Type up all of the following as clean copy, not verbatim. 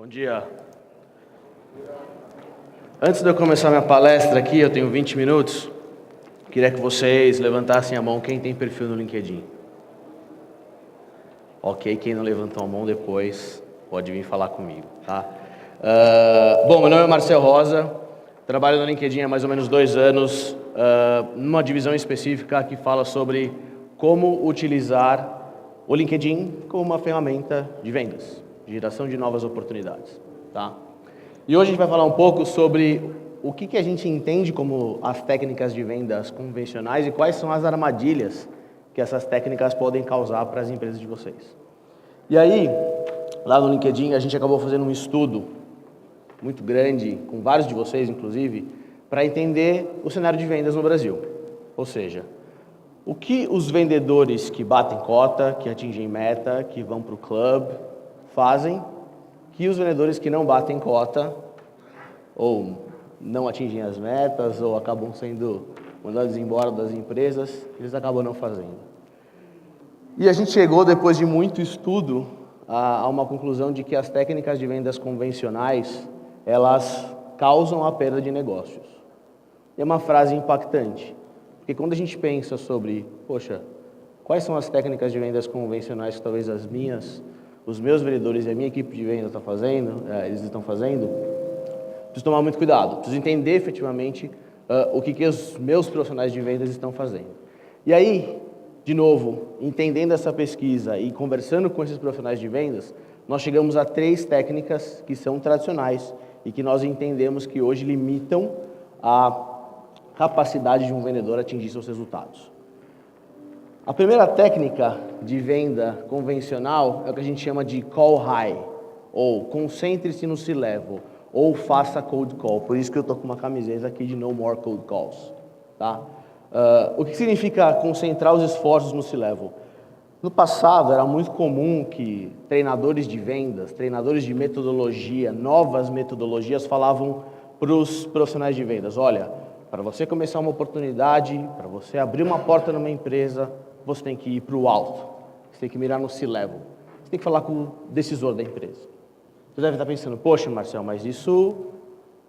Bom dia. Antes de eu começar minha palestra aqui, eu tenho 20 minutos, queria que vocês levantassem a mão quem tem perfil no LinkedIn. Ok, quem não levantou a mão depois pode vir falar comigo, tá? Bom, meu nome é Marcel Rosa, trabalho no LinkedIn há mais ou menos 2 anos, numa divisão específica que fala sobre como utilizar o LinkedIn como uma ferramenta de vendas, de geração de novas oportunidades, tá? E hoje a gente vai falar um pouco sobre o que a gente entende como as técnicas de vendas convencionais e quais são as armadilhas que essas técnicas podem causar para as empresas de vocês. E aí, lá no LinkedIn, a gente acabou fazendo um estudo muito grande, com vários de vocês, inclusive, para entender o cenário de vendas no Brasil. Ou seja, o que os vendedores que batem cota, que atingem meta, que vão para o clube, fazem, que os vendedores que não batem cota, ou não atingem as metas, ou acabam sendo mandados embora das empresas, eles acabam não fazendo. E a gente chegou, depois de muito estudo, a uma conclusão de que as técnicas de vendas convencionais, elas causam a perda de negócios. E é uma frase impactante, porque quando a gente pensa sobre, poxa, quais são as técnicas de vendas convencionais que talvez os meus vendedores e a minha equipe de venda eles estão fazendo, preciso tomar muito cuidado, preciso entender efetivamente o que os meus profissionais de vendas estão fazendo. E aí, de novo, entendendo essa pesquisa e conversando com esses profissionais de vendas, nós chegamos a 3 técnicas que são tradicionais e que nós entendemos que hoje limitam a capacidade de um vendedor atingir seus resultados. A primeira técnica de venda convencional é o que a gente chama de call high, ou concentre-se no C-level, ou faça cold call. Por isso que eu estou com uma camiseta aqui de No More Cold Calls. Tá? O que significa concentrar os esforços no C-level? No passado, era muito comum que treinadores de vendas, treinadores de metodologia, novas metodologias, falavam para os profissionais de vendas, olha, para você começar uma oportunidade, para você abrir uma porta numa empresa, você tem que ir para o alto, você tem que mirar no C-level, você tem que falar com o decisor da empresa. Você deve estar pensando, poxa, Marcel, mas isso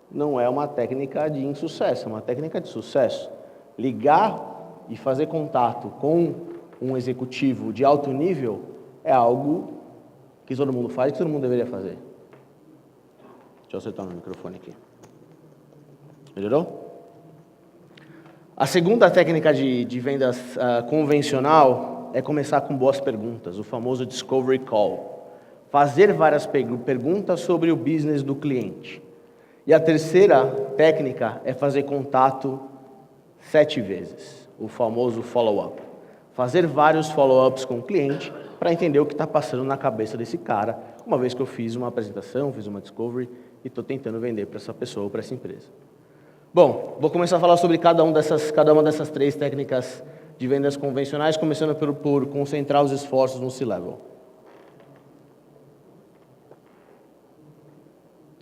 não é uma técnica de insucesso, é uma técnica de sucesso. Ligar e fazer contato com um executivo de alto nível é algo que todo mundo faz e que todo mundo deveria fazer. Deixa eu acertar no microfone aqui. Melhorou? A segunda técnica de vendas convencional é começar com boas perguntas, o famoso Discovery Call. Fazer várias perguntas sobre o business do cliente. E a terceira técnica é fazer contato 7 vezes, o famoso follow-up. Fazer vários follow-ups com o cliente para entender o que está passando na cabeça desse cara, uma vez que eu fiz uma apresentação, fiz uma discovery e estou tentando vender para essa pessoa ou para essa empresa. Bom, vou começar a falar sobre cada uma dessas 3 técnicas de vendas convencionais, começando por concentrar os esforços no C-level.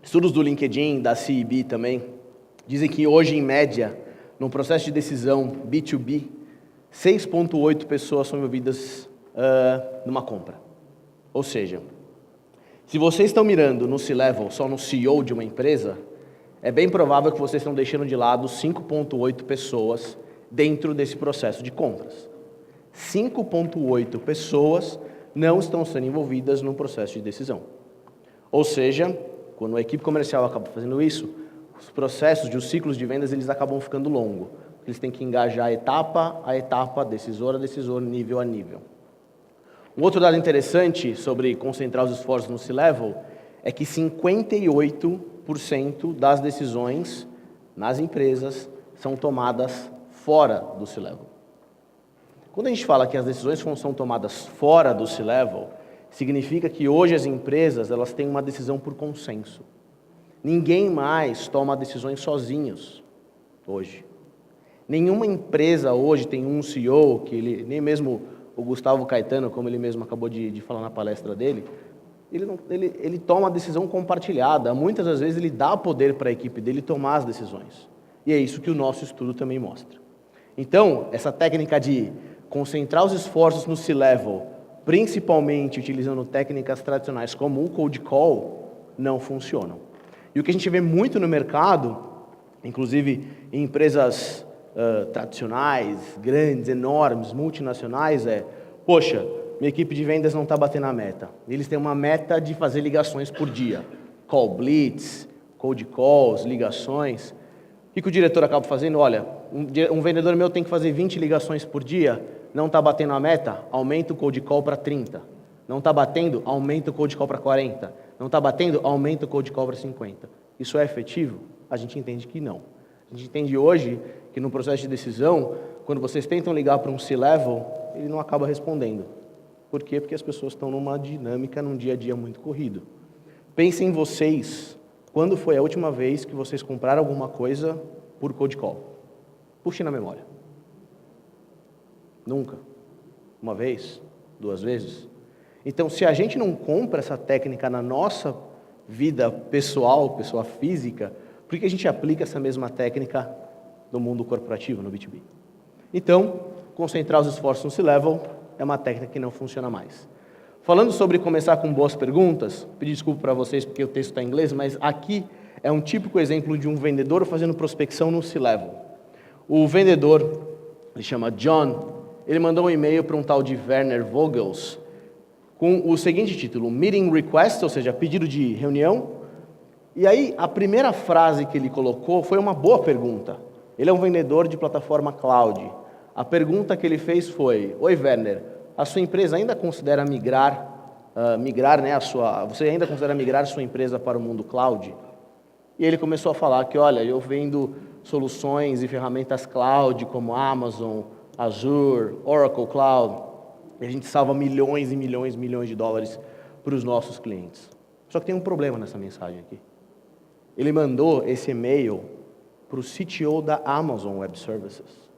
Estudos do LinkedIn, da CEB também, dizem que hoje, em média, no processo de decisão B2B, 6,8 pessoas são envolvidas numa compra. Ou seja, se vocês estão mirando no C-level, só no CEO de uma empresa, é bem provável que vocês estão deixando de lado 5,8 pessoas dentro desse processo de compras. 5,8 pessoas não estão sendo envolvidas no processo de decisão. Ou seja, quando a equipe comercial acaba fazendo isso, os processos os ciclos de vendas, eles acabam ficando longos. Eles têm que engajar etapa a etapa, decisor a decisor, nível a nível. Um outro dado interessante sobre concentrar os esforços no C-level é que 58% das decisões nas empresas são tomadas fora do C-level. Quando a gente fala que as decisões são tomadas fora do C-level, significa que hoje as empresas elas têm uma decisão por consenso. Ninguém mais toma decisões sozinhos hoje. Nenhuma empresa hoje tem um CEO, nem mesmo o Gustavo Caetano, como ele mesmo acabou de falar na palestra dele, ele toma a decisão compartilhada. Muitas das vezes ele dá poder para a equipe dele tomar as decisões. E é isso que o nosso estudo também mostra. Então, essa técnica de concentrar os esforços no C-level, principalmente utilizando técnicas tradicionais como o cold call, não funcionam. E o que a gente vê muito no mercado, inclusive em empresas tradicionais, grandes, enormes, multinacionais, poxa, minha equipe de vendas não está batendo a meta. Eles têm uma meta de fazer ligações por dia. Call blitz, cold calls, ligações. O que o diretor acaba fazendo? Olha, um vendedor meu tem que fazer 20 ligações por dia, não está batendo a meta, aumenta o cold call para 30. Não está batendo, aumenta o cold call para 40. Não está batendo, aumenta o cold call para 50. Isso é efetivo? A gente entende que não. A gente entende hoje que no processo de decisão, quando vocês tentam ligar para um C-level, ele não acaba respondendo. Por quê? Porque as pessoas estão numa dinâmica, num dia a dia muito corrido. Pensem em vocês, quando foi a última vez que vocês compraram alguma coisa por cold call? Puxe na memória. Nunca. Uma vez? 2 vezes? Então, se a gente não compra essa técnica na nossa vida pessoal, pessoa física, por que a gente aplica essa mesma técnica no mundo corporativo, no B2B? Então, concentrar os esforços no C-level é uma técnica que não funciona mais. Falando sobre começar com boas perguntas, pedi desculpa para vocês porque o texto está em inglês, mas aqui é um típico exemplo de um vendedor fazendo prospecção no C-level. O vendedor, ele chama John, ele mandou um e-mail para um tal de Werner Vogels com o seguinte título, Meeting Request, ou seja, pedido de reunião. E aí, a primeira frase que ele colocou foi uma boa pergunta. Ele é um vendedor de plataforma cloud. A pergunta que ele fez foi, oi Werner, a sua empresa ainda considera você ainda considera migrar sua empresa para o mundo cloud? E ele começou a falar que, olha, eu vendo soluções e ferramentas cloud como Amazon, Azure, Oracle Cloud, e a gente salva milhões e milhões e milhões de dólares para os nossos clientes. Só que tem um problema nessa mensagem aqui. Ele mandou esse e-mail para o CTO da Amazon Web Services.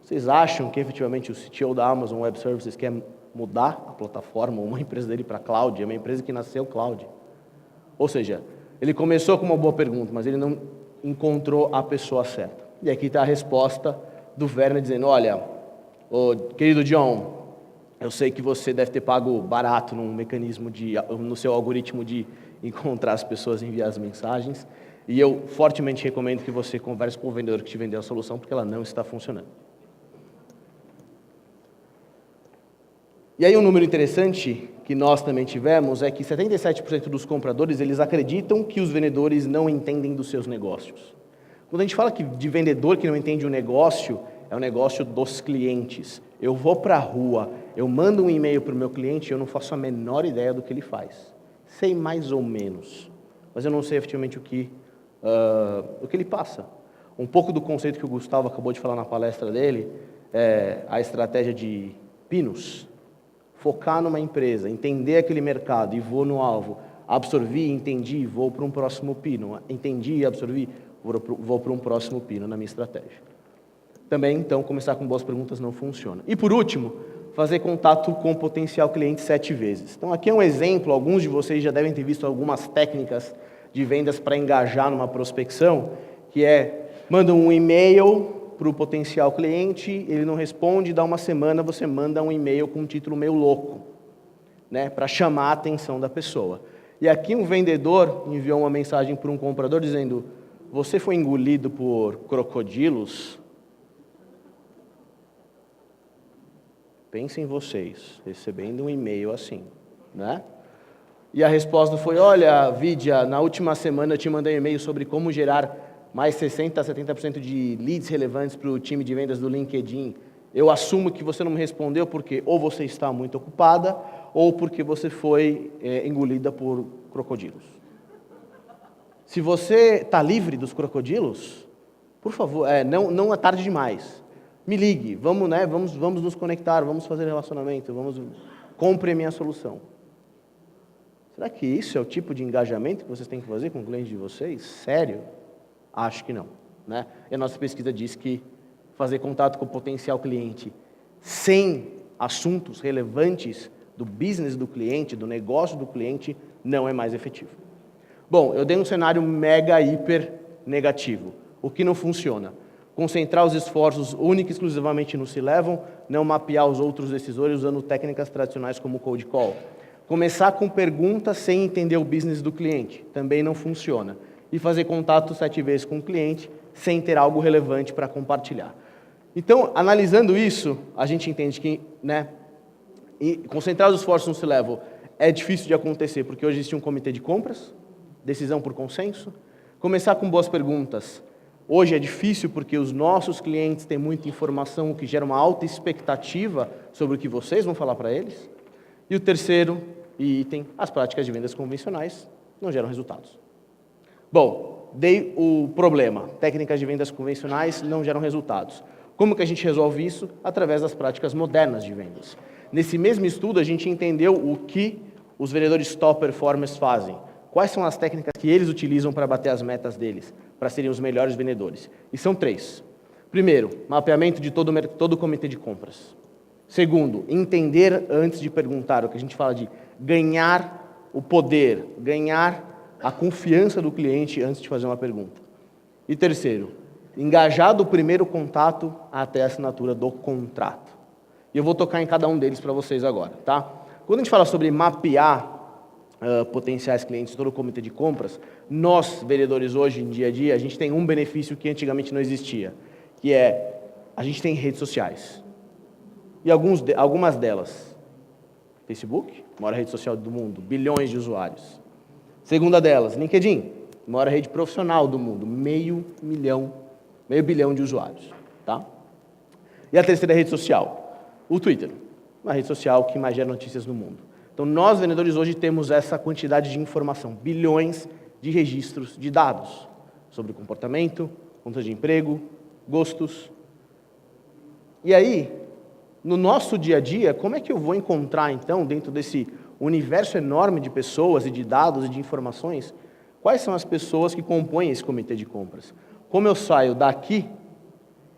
Vocês acham que efetivamente o CTO da Amazon Web Services quer mudar a plataforma, uma empresa dele para cloud? É uma empresa que nasceu cloud. Ou seja, ele começou com uma boa pergunta, mas ele não encontrou a pessoa certa. E aqui está a resposta do Werner dizendo, olha, querido John, eu sei que você deve ter pago barato no seu algoritmo de encontrar as pessoas e enviar as mensagens, e eu fortemente recomendo que você converse com o vendedor que te vendeu a solução, porque ela não está funcionando. E aí um número interessante que nós também tivemos é que 77% dos compradores, eles acreditam que os vendedores não entendem dos seus negócios. Quando a gente fala de vendedor que não entende o negócio, é o negócio dos clientes. Eu vou para a rua, eu mando um e-mail para o meu cliente e eu não faço a menor ideia do que ele faz. Sei mais ou menos, mas eu não sei efetivamente o que ele passa. Um pouco do conceito que o Gustavo acabou de falar na palestra dele, é a estratégia de pinos. Focar numa empresa, entender aquele mercado e vou no alvo. Absorvi, entendi, vou para um próximo pino. Entendi, absorvi, vou para um próximo pino na minha estratégia. Também, então, começar com boas perguntas não funciona. E por último, fazer contato com o potencial cliente 7 vezes. Então, aqui é um exemplo, alguns de vocês já devem ter visto algumas técnicas de vendas para engajar numa prospecção, que manda um e-mail para o potencial cliente, ele não responde, dá uma semana, você manda um e-mail com um título meio louco, né, para chamar a atenção da pessoa. E aqui um vendedor enviou uma mensagem para um comprador dizendo, você foi engolido por crocodilos? Pensem vocês, recebendo um e-mail assim, né? E a resposta foi, olha, Vidia, na última semana eu te mandei um e-mail sobre como gerar mais 60% a 70% de leads relevantes para o time de vendas do LinkedIn. Eu assumo que você não me respondeu porque ou você está muito ocupada ou porque você foi engolida por crocodilos. Se você está livre dos crocodilos, por favor, não é tarde demais. Me ligue, vamos nos conectar, vamos fazer relacionamento, compre a minha solução. Será que isso é o tipo de engajamento que vocês têm que fazer com o cliente de vocês? Sério? Acho que não, né? E a nossa pesquisa diz que fazer contato com o potencial cliente sem assuntos relevantes do business do cliente, do negócio do cliente, não é mais efetivo. Bom, eu dei um cenário mega, hiper negativo. O que não funciona? Concentrar os esforços única e exclusivamente no C-level, não mapear os outros decisores usando técnicas tradicionais como o cold call. Começar com perguntas sem entender o business do cliente, também não funciona. E fazer contato 7 vezes com o cliente sem ter algo relevante para compartilhar. Então, analisando isso, a gente entende que, e concentrar os esforços no C-Level é difícil de acontecer, porque hoje existe um comitê de compras, decisão por consenso. Começar com boas perguntas. Hoje é difícil porque os nossos clientes têm muita informação, o que gera uma alta expectativa sobre o que vocês vão falar para eles. E o terceiro item, as práticas de vendas convencionais não geram resultados. Bom, dei o problema. Técnicas de vendas convencionais não geram resultados. Como que a gente resolve isso? Através das práticas modernas de vendas. Nesse mesmo estudo, a gente entendeu o que os vendedores top performers fazem. Quais são as técnicas que eles utilizam para bater as metas deles, para serem os melhores vendedores? E são 3. Primeiro, mapeamento de todo o comitê de compras. Segundo, entender antes de perguntar, o que a gente fala de ganhar o poder, ganhar a confiança do cliente antes de fazer uma pergunta. E terceiro, engajar do primeiro contato até a assinatura do contrato. E eu vou tocar em cada um deles para vocês agora, tá? Quando a gente fala sobre mapear potenciais clientes, todo o comitê de compras, nós, vendedores, hoje, em dia a dia, a gente tem um benefício que antigamente não existia, que é, a gente tem redes sociais. E algumas delas, Facebook, maior rede social do mundo, bilhões de usuários. Segunda delas, LinkedIn, maior rede profissional do mundo, meio bilhão de usuários, tá? E a terceira rede social, o Twitter, uma rede social que mais gera notícias no mundo. Então, nós, vendedores, hoje temos essa quantidade de informação, bilhões de registros de dados sobre comportamento, contas de emprego, gostos. E aí, no nosso dia a dia, como é que eu vou encontrar, então, dentro desse universo enorme de pessoas e de dados e de informações, quais são as pessoas que compõem esse comitê de compras? Como eu saio daqui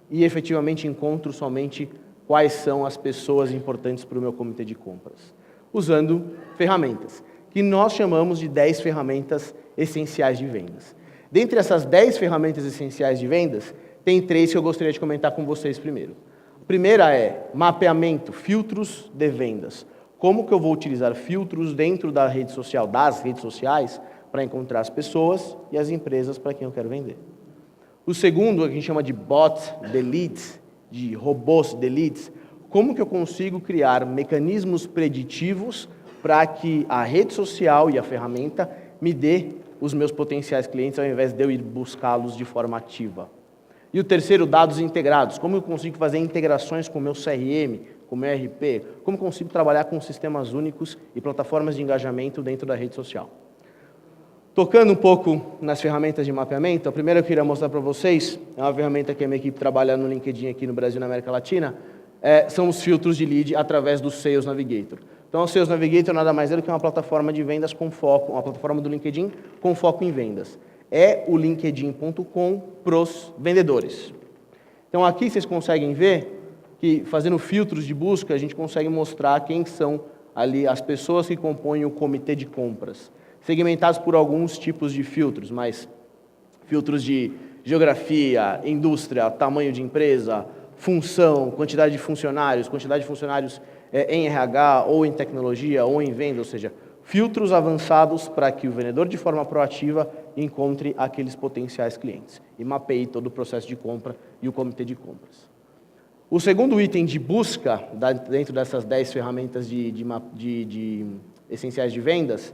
e efetivamente encontro somente quais são as pessoas importantes para o meu comitê de compras? Usando ferramentas, que nós chamamos de 10 ferramentas essenciais de vendas. Dentre essas 10 ferramentas essenciais de vendas, tem 3 que eu gostaria de comentar com vocês primeiro. A primeira é mapeamento, filtros de vendas. Como que eu vou utilizar filtros dentro da rede social, das redes sociais, para encontrar as pessoas e as empresas para quem eu quero vender. O segundo, a gente chama de bot de leads, de robôs de leads. Como que eu consigo criar mecanismos preditivos para que a rede social e a ferramenta me dê os meus potenciais clientes, ao invés de eu ir buscá-los de forma ativa? E o terceiro, dados integrados. Como eu consigo fazer integrações com o meu CRM, com o meu ERP? Como eu consigo trabalhar com sistemas únicos e plataformas de engajamento dentro da rede social? Tocando um pouco nas ferramentas de mapeamento, a primeira que eu queria mostrar para vocês é uma ferramenta que a minha equipe trabalha no LinkedIn aqui no Brasil e na América Latina, são os filtros de lead através do Sales Navigator. Então, o Sales Navigator nada mais é do que uma plataforma de vendas com foco, uma plataforma do LinkedIn com foco em vendas. É o linkedin.com para os vendedores. Então, aqui vocês conseguem ver que, fazendo filtros de busca, a gente consegue mostrar quem são ali as pessoas que compõem o comitê de compras, segmentados por alguns tipos de filtros, mas filtros de geografia, indústria, tamanho de empresa, função, quantidade de funcionários em RH, ou em tecnologia, ou em venda, ou seja, filtros avançados para que o vendedor, de forma proativa, encontre aqueles potenciais clientes e mapeie todo o processo de compra e o comitê de compras. O segundo item de busca, dentro dessas 10 ferramentas essenciais de vendas,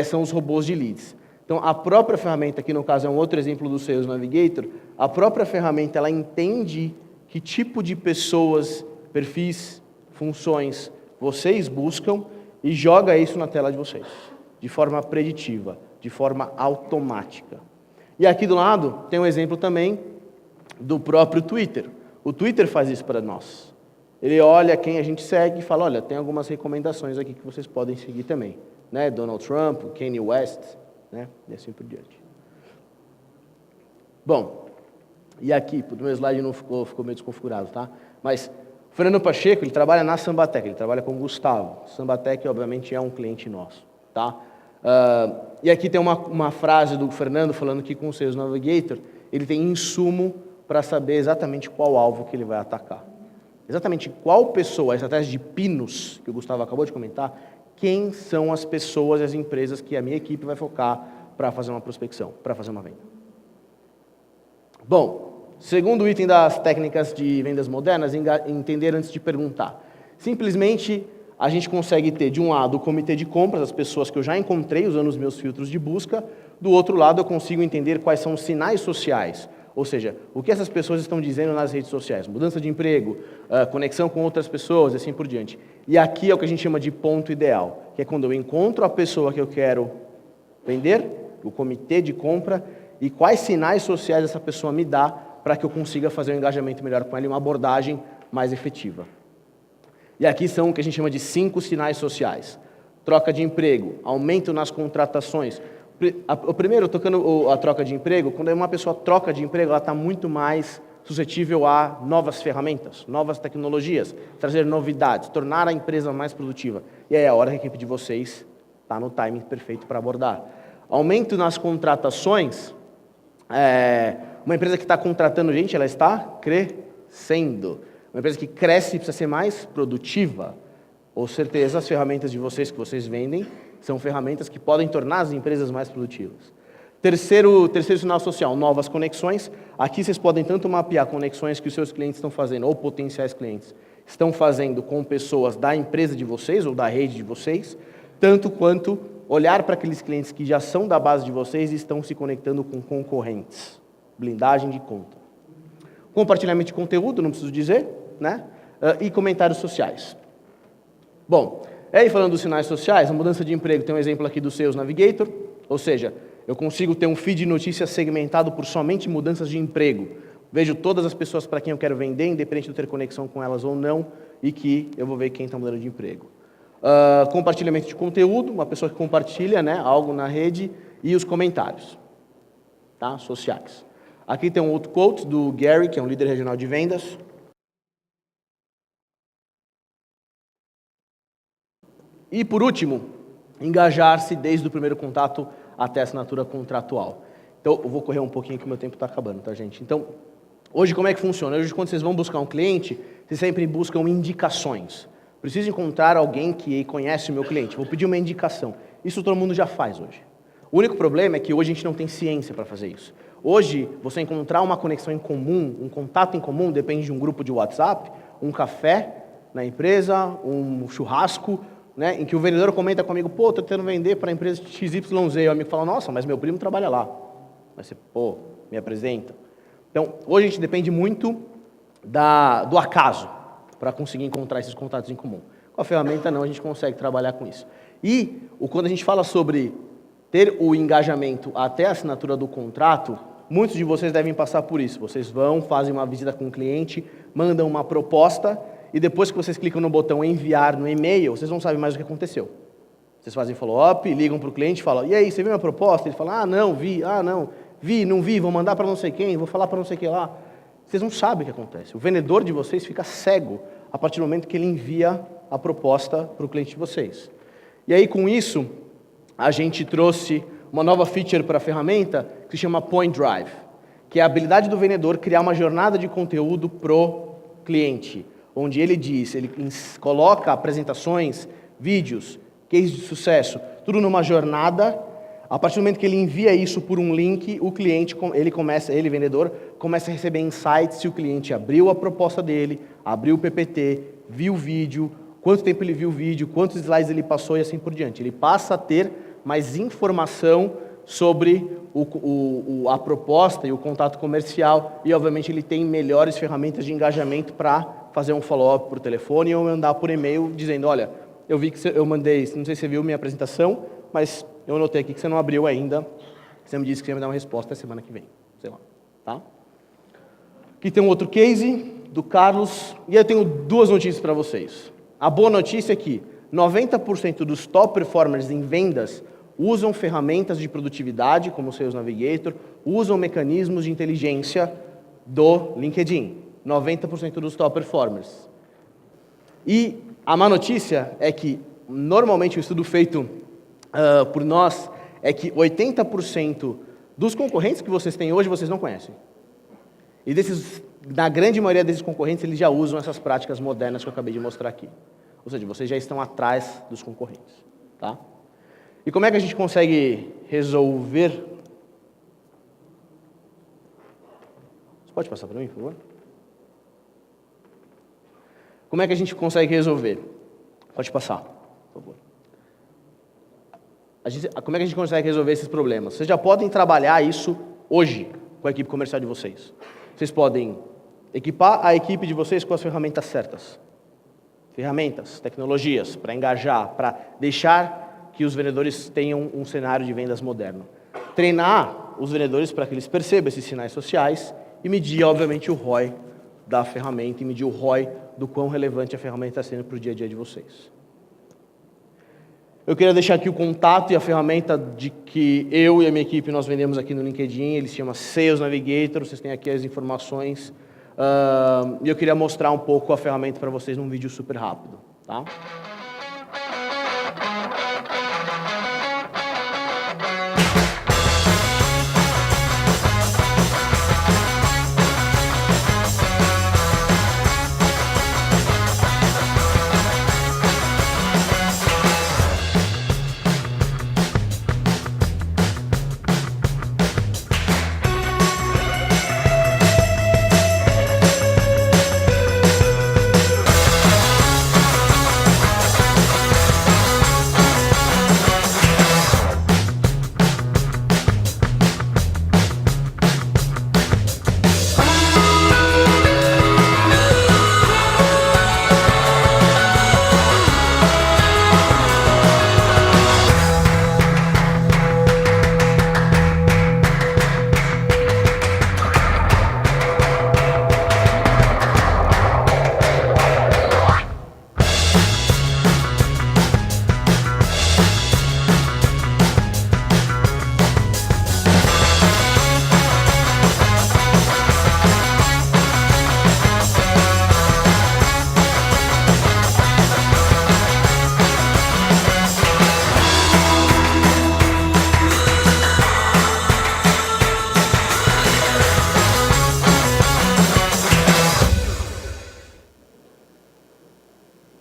são os robôs de leads. Então, a própria ferramenta, aqui no caso é um outro exemplo do Sales Navigator, a própria ferramenta ela entende que tipo de pessoas, perfis, funções vocês buscam e joga isso na tela de vocês, de forma preditiva, de forma automática. E aqui do lado tem um exemplo também do próprio Twitter. O Twitter faz isso para nós. Ele olha quem a gente segue e fala, olha, tem algumas recomendações aqui que vocês podem seguir também. Né? Donald Trump, Kanye West, né? E assim por diante. Bom, e aqui, o meu slide não ficou meio desconfigurado, tá? Mas o Fernando Pacheco, ele trabalha na Sambatec, ele trabalha com o Gustavo. Sambatec, obviamente, é um cliente nosso, tá? E aqui tem uma frase do Fernando falando que com o Sales Navigator, ele tem insumo para saber exatamente qual alvo que ele vai atacar. Exatamente qual pessoa, a estratégia de pinos, que o Gustavo acabou de comentar, quem são as pessoas e as empresas que a minha equipe vai focar para fazer uma prospecção, para fazer uma venda. Bom, segundo item das técnicas de vendas modernas, entender antes de perguntar. Simplesmente, a gente consegue ter, de um lado, o comitê de compras, as pessoas que eu já encontrei usando os meus filtros de busca. Do outro lado, eu consigo entender quais são os sinais sociais, ou seja, o que essas pessoas estão dizendo nas redes sociais. Mudança de emprego, conexão com outras pessoas e assim por diante. E aqui é o que a gente chama de ponto ideal, que é quando eu encontro a pessoa que eu quero vender, o comitê de compra, e quais sinais sociais essa pessoa me dá para que eu consiga fazer um engajamento melhor com ela e uma abordagem mais efetiva. E aqui são o que a gente chama de 5 sinais sociais. Troca de emprego, aumento nas contratações. O primeiro, tocando a troca de emprego, quando uma pessoa troca de emprego, ela está muito mais suscetível a novas ferramentas, novas tecnologias, trazer novidades, tornar a empresa mais produtiva. E aí é a hora que a equipe de vocês está no timing perfeito para abordar. Aumento nas contratações, uma empresa que está contratando gente, ela está crescendo. Uma empresa que cresce precisa ser mais produtiva. Com certeza, as ferramentas de vocês que vocês vendem são ferramentas que podem tornar as empresas mais produtivas. Terceiro sinal social, novas conexões. Aqui vocês podem tanto mapear conexões que os seus clientes estão fazendo, ou potenciais clientes, estão fazendo com pessoas da empresa de vocês, ou da rede de vocês, tanto quanto olhar para aqueles clientes que já são da base de vocês e estão se conectando com concorrentes. Blindagem de conta. Compartilhamento de conteúdo, não preciso dizer, né? E comentários sociais. Bom, aí falando dos sinais sociais, a mudança de emprego, tem um exemplo aqui do Sales Navigator, ou seja, eu consigo ter um feed de notícias segmentado por somente mudanças de emprego. Vejo todas as pessoas para quem eu quero vender, independente de eu ter conexão com elas ou não, e que eu vou ver quem está mudando de emprego. Compartilhamento de conteúdo, uma pessoa que compartilha, né, algo na rede, e os comentários, tá, sociais. Aqui tem um outro quote do Gary, que é um líder regional de vendas. E, por último, engajar-se desde o primeiro contato até a assinatura contratual. Então, eu vou correr um pouquinho que o meu tempo está acabando, tá, gente? Então, hoje como é que funciona? Hoje, quando vocês vão buscar um cliente, vocês sempre buscam indicações. Preciso encontrar alguém que conhece o meu cliente. Vou pedir uma indicação. Isso todo mundo já faz hoje. O único problema é que hoje a gente não tem ciência para fazer isso. Hoje, você encontrar uma conexão em comum, um contato em comum, depende de um grupo de WhatsApp, um café na empresa, um churrasco, né, em que o vendedor comenta comigo, pô, estou tentando vender para a empresa XYZ. E o amigo fala, nossa, mas meu primo trabalha lá. Mas você, pô, me apresenta. Então, hoje a gente depende muito do acaso para conseguir encontrar esses contatos em comum. Com a ferramenta não, a gente consegue trabalhar com isso. E quando a gente fala sobre ter o engajamento até a assinatura do contrato, muitos de vocês devem passar por isso. Vocês vão, fazem uma visita com o cliente, mandam uma proposta, e depois que vocês clicam no botão enviar no e-mail, vocês não sabem mais o que aconteceu. Vocês fazem follow-up, ligam para o cliente e falam, e aí, você viu minha proposta? Ele fala, não, vi, não vi, vou mandar para não sei quem, vou falar para não sei quem lá. Vocês não sabem o que acontece. O vendedor de vocês fica cego a partir do momento que ele envia a proposta para o cliente de vocês. E aí, com isso, a gente trouxe uma nova feature para a ferramenta que se chama Point Drive, que é a habilidade do vendedor criar uma jornada de conteúdo pro cliente, onde ele coloca apresentações, vídeos, cases de sucesso, tudo numa jornada. A partir do momento que ele envia isso por um link, o cliente, ele vendedor, começa a receber insights se o cliente abriu a proposta dele, abriu o PPT, viu o vídeo, quanto tempo ele viu o vídeo, quantos slides ele passou e assim por diante. Ele passa a ter mais informação sobre a proposta e o contato comercial e, obviamente, ele tem melhores ferramentas de engajamento para fazer um follow-up por telefone ou mandar por e-mail dizendo, olha, eu vi que eu mandei, não sei se você viu minha apresentação, mas eu anotei aqui que você não abriu ainda, você me disse que você ia me dar uma resposta semana que vem, sei lá, tá? Aqui tem um outro case do Carlos, e eu tenho 2 notícias para vocês. A boa notícia é que 90% dos top performers em vendas usam ferramentas de produtividade, como o Sales Navigator, usam mecanismos de inteligência do LinkedIn. 90% dos top performers. E a má notícia é que, normalmente, o estudo feito por nós é que 80% dos concorrentes que vocês têm hoje, vocês não conhecem. E na grande maioria desses concorrentes, eles já usam essas práticas modernas que eu acabei de mostrar aqui. Ou seja, vocês já estão atrás dos concorrentes. Tá? E como é que a gente consegue resolver? Você pode passar para mim, por favor? Como é que a gente consegue resolver? Pode passar, por favor. Como é que a gente consegue resolver esses problemas? Vocês já podem trabalhar isso hoje com a equipe comercial de vocês. Vocês podem equipar a equipe de vocês com as ferramentas certas. Ferramentas, tecnologias, para engajar, para deixar que os vendedores tenham um cenário de vendas moderno. Treinar os vendedores para que eles percebam esses sinais sociais e medir, obviamente, o ROI da ferramenta e medir o ROI do quão relevante a ferramenta está sendo para o dia a dia de vocês. Eu queria deixar aqui o contato e a ferramenta de que eu e a minha equipe nós vendemos aqui no LinkedIn, ele se chama Sales Navigator, vocês têm aqui as informações. E eu queria mostrar um pouco a ferramenta para vocês num vídeo super rápido. Tá?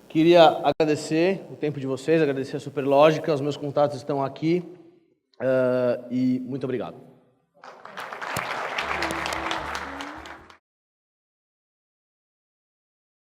Queria agradecer o tempo de vocês, agradecer a Superlógica, os meus contatos estão aqui e muito obrigado.